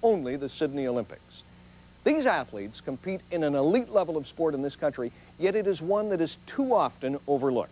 only the Sydney Olympics. These athletes compete in an elite level of sport in this country, yet it is one that is too often overlooked.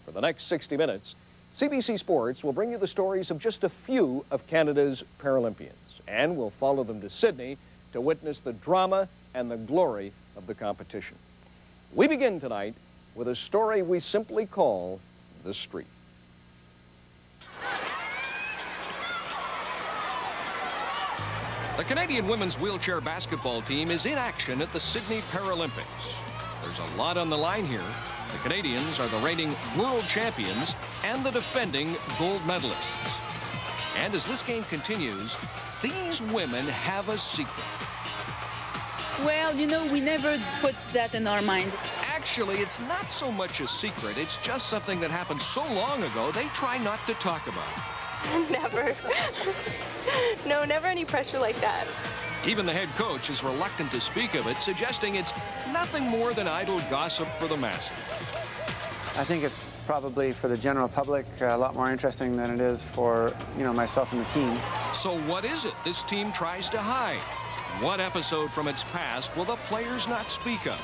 For the next 60 minutes, CBC Sports will bring you the stories of just a few of Canada's Paralympians, and we'll follow them to Sydney to witness the drama and the glory of the competition. We begin tonight with a story we simply call The Street. The Canadian women's wheelchair basketball team is in action at the Sydney Paralympics. There's a lot on the line here. The Canadians are the reigning world champions and the defending gold medalists. And as this game continues, these women have a secret. Well, you know, we never put that in our mind. Actually, it's not so much a secret. It's just something that happened so long ago, they try not to talk about it. Never. No, never any pressure like that. Even the head coach is reluctant to speak of it, suggesting it's nothing more than idle gossip for the masses. I think it's probably for the general public a lot more interesting than it is for, myself and the team. So what is it this team tries to hide? What episode from its past will the players not speak of?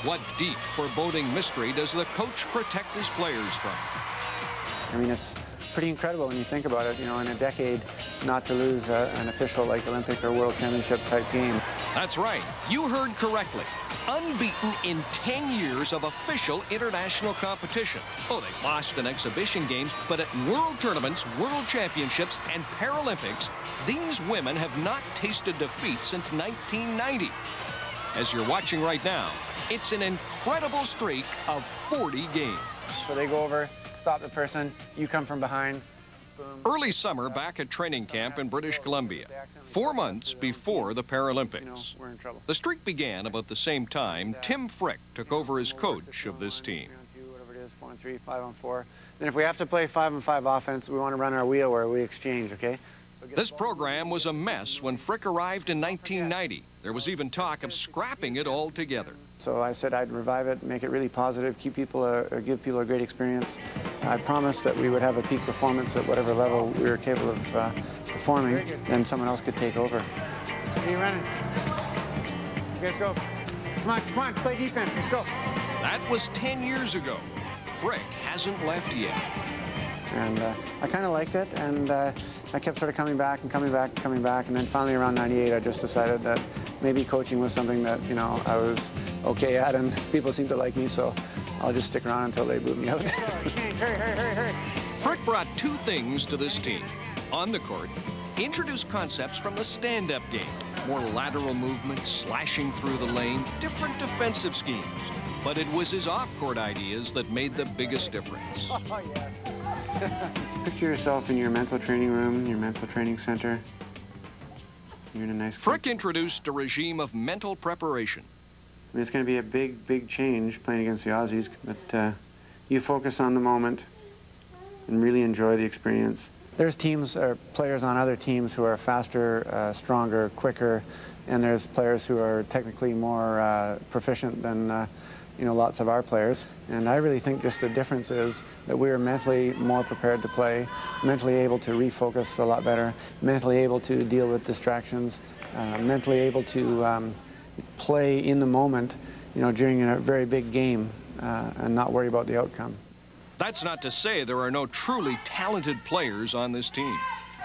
What deep, foreboding mystery does the coach protect his players from? I mean, it's pretty incredible when you think about it, in a decade not to lose an official like Olympic or World Championship type game. That's right. You heard correctly. Unbeaten in 10 years of official international competition. Oh, they've lost in exhibition games, but at world tournaments, world championships, and Paralympics, these women have not tasted defeat since 1990. As you're watching right now, it's an incredible streak of 40 games. So they go over, stop the person, you come from behind. Boom. Early summer back at training camp in British Columbia, 4 months before the Paralympics. We're in trouble. The streak began about the same time Tim Frick took over as coach of this team. 3-on-2, whatever it is, 4-on-3, 5-on-4. Then if we have to play 5-on-5 offense, we want to run our wheel where we exchange, okay? This program was a mess when Frick arrived in 1990. There was even talk of scrapping it altogether. So I said I'd revive it, make it really positive, keep people give people a great experience. I promised that we would have a peak performance at whatever level we were capable of performing, then someone else could take over. Are you running? You guys go. Come on, play defense, let's go. That was 10 years ago. Frick hasn't left yet. And I kind of liked it, and I kept sort of coming back, and then finally around 98, I just decided that maybe coaching was something that, I was okay at, and people seemed to like me, so I'll just stick around until they boot me out. Hurry. Frick brought two things to this team. On the court, he introduced concepts from the stand-up game. More lateral movement, slashing through the lane, different defensive schemes. But it was his off-court ideas that made the biggest difference. Oh, yes. Picture yourself in your mental training room, your mental training center. You're in a nice... Frick introduced a regime of mental preparation. I mean, it's going to be a big change playing against the Aussies, but you focus on the moment and really enjoy the experience. There's teams or players on other teams who are faster, stronger, quicker, and there's players who are technically more proficient than lots of our players. And I really think just the difference is that we're mentally more prepared to play, mentally able to refocus a lot better, mentally able to deal with distractions, mentally able to play in the moment, during a very big game and not worry about the outcome. That's not to say there are no truly talented players on this team.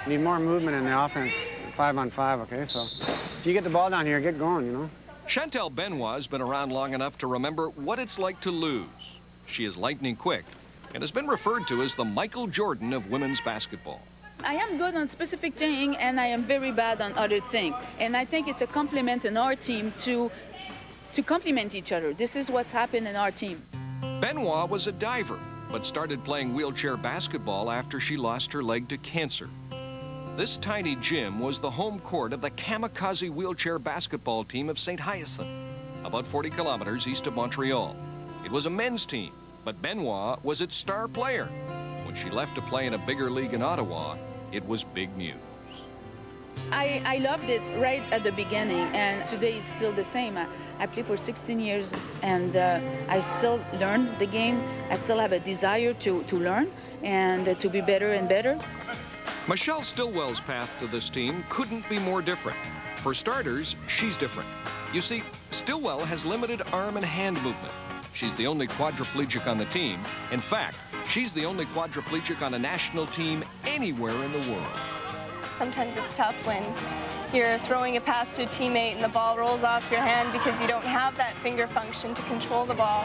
Need more movement in the offense, 5-on-5, okay? So if you get the ball down here, get going, Chantal Benoit has been around long enough to remember what it's like to lose. She is lightning quick and has been referred to as the Michael Jordan of women's basketball. I am good on specific thing, and I am very bad on other thing. And I think it's a compliment in our team to complement each other. This is what's happened in our team. Benoit was a diver, but started playing wheelchair basketball after she lost her leg to cancer. This tiny gym was the home court of the kamikaze wheelchair basketball team of St. Hyacinthe, about 40 kilometers east of Montreal. It was a men's team, but Benoit was its star player. When she left to play in a bigger league in Ottawa, it was big news. I loved it right at the beginning, and today it's still the same. I played for 16 years, and I still learn the game. I still have a desire to learn and to be better and better. Michelle Stillwell's path to this team couldn't be more different. For starters, she's different. You see, Stillwell has limited arm and hand movement. She's the only quadriplegic on the team. In fact, she's the only quadriplegic on a national team anywhere in the world. Sometimes it's tough when you're throwing a pass to a teammate and the ball rolls off your hand because you don't have that finger function to control the ball.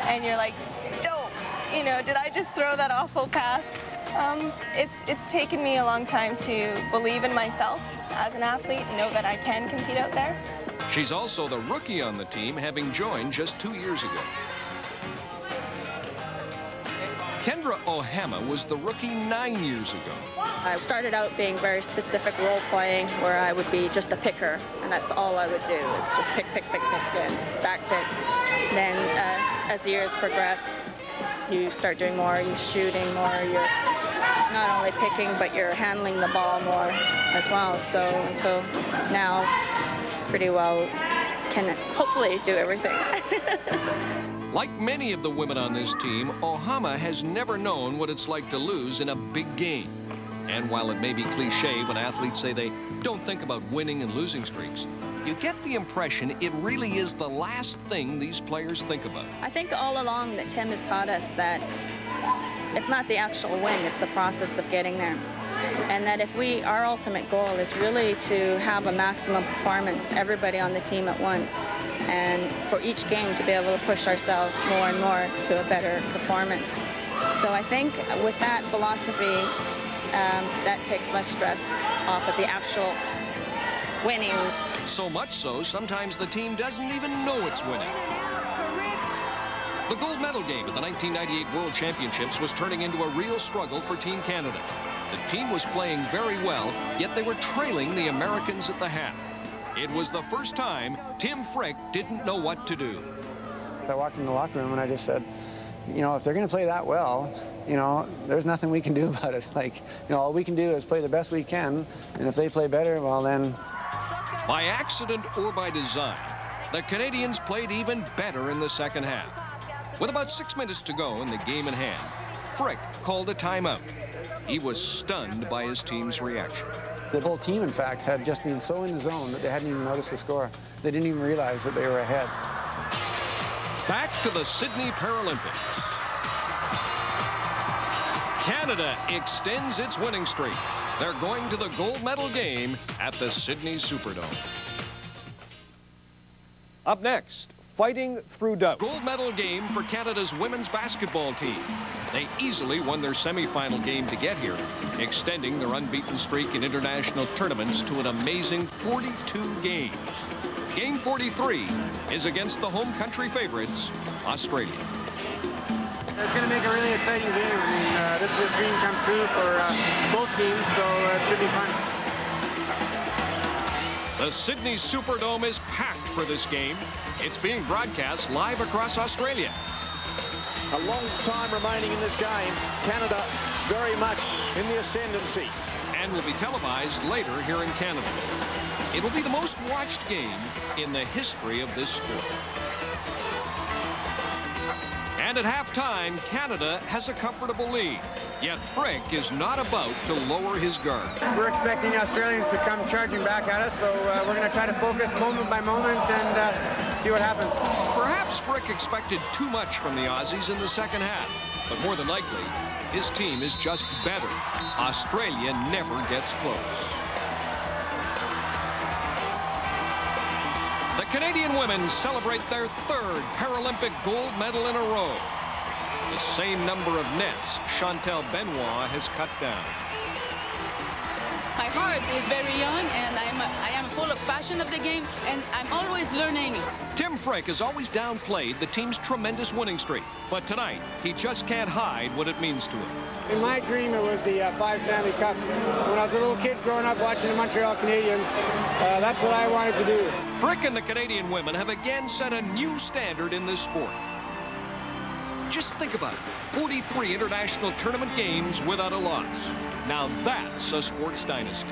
And you're like, dope, you know, did I just throw that awful pass? It's taken me a long time to believe in myself as an athlete and know that I can compete out there. She's also the rookie on the team, having joined just 2 years ago. Kendra Ohama was the rookie 9 years ago. I started out being very specific role playing where I would be just a picker, and that's all I would do is just pick, and back pick. Then as the years progress, you start doing more, you're shooting more, you're not only picking, but you're handling the ball more as well. So until now, pretty well can hopefully do everything. Like many of the women on this team, Ohama has never known what it's like to lose in a big game. And while it may be cliche when athletes say they don't think about winning and losing streaks, you get the impression it really is the last thing these players think about. I think all along that Tim has taught us that it's not the actual win, it's the process of getting there. And that if our ultimate goal is really to have a maximum performance, everybody on the team at once, and for each game to be able to push ourselves more and more to a better performance. So I think with that philosophy, that takes less stress off of the actual winning. So much so, sometimes the team doesn't even know it's winning. The gold medal game at the 1998 World Championships was turning into a real struggle for Team Canada. The team was playing very well, yet they were trailing the Americans at the half. It was the first time Tim Frick didn't know what to do. I walked in the locker room and I just said, you know, if they're going to play that well, you know, there's nothing we can do about it. Like, you know, all we can do is play the best we can, and if they play better, well then... By accident or by design, the Canadians played even better in the second half. With about 6 minutes to go in the game in hand, Frick called a timeout. He was stunned by his team's reaction. The whole team, in fact, had just been so in the zone that they hadn't even noticed the score. They didn't even realize that they were ahead. Back to the Sydney Paralympics. Canada extends its winning streak. They're going to the gold medal game at the Sydney Superdome. Up next, fighting through doubt. Gold medal game for Canada's women's basketball team. They easily won their semifinal game to get here, extending their unbeaten streak in international tournaments to an amazing 42 games. Game 43 is against the home country favorites, Australia. It's going to make a really exciting game. I mean, this is a dream come true for both teams, so it should be fun. The Sydney Superdome is packed for this game. It's being broadcast live across Australia. A long time remaining in this game. Canada very much in the ascendancy. And will be televised later here in Canada. It will be the most watched game in the history of this sport. And at halftime, Canada has a comfortable lead. Yet Frick is not about to lower his guard. We're expecting the Australians to come charging back at us, so we're going to try to focus moment by moment and see what happens. Perhaps Frick expected too much from the Aussies in the second half, but more than likely, his team is just better. Australia never gets close. The Canadian women celebrate their third Paralympic gold medal in a row. The same number of nets Chantal Benoit has cut down. My heart is very young, and I am full of passion of the game, and I'm always learning. Tim Frick has always downplayed the team's tremendous winning streak, but tonight he just can't hide what it means to him. In my dream, it was the 5 Stanley Cups. When I was a little kid growing up watching the Montreal Canadiens, that's what I wanted to do. Frick and the Canadian women have again set a new standard in this sport. Just think about it, 43 international tournament games without a loss. Now that's a sports dynasty.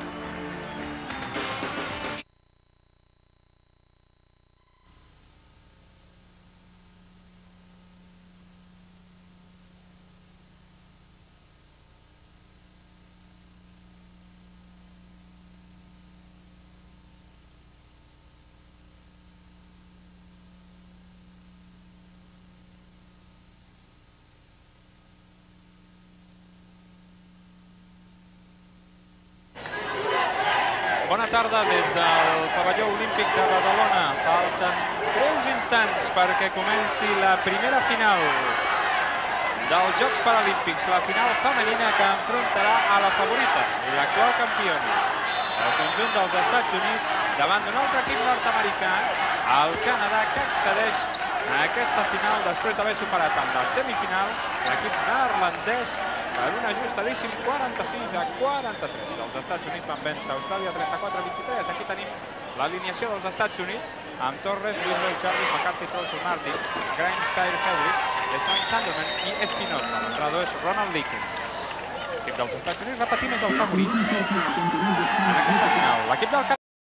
Bona tarda des del pavelló olímpic de Badalona. Falten breus instants perquè comenci la primera final dels Jocs Paralímpics, la final femenina que enfrontarà a la favorita, l'actual campiona, el conjunt dels Estats Units, davant d'un altre equip nord-americà, el Canadà, que accedeix a aquesta final després d'haver superat en la semifinal l'equip neerlandès per un ajustadíssim 46-43. Els Estats Units van vèncer Austràlia 34-23. Aquí tenim l'alineació dels Estats Units amb Torres, Wislow, Charles, McCarthy, Russell Martin, Grimes, Tyre Hedrick, Stan Sanderman i Espinosa. L'entrenador és Ronald Likens. L'equip dels Estats Units, repetim, és el favorit en aquesta final. L'equip del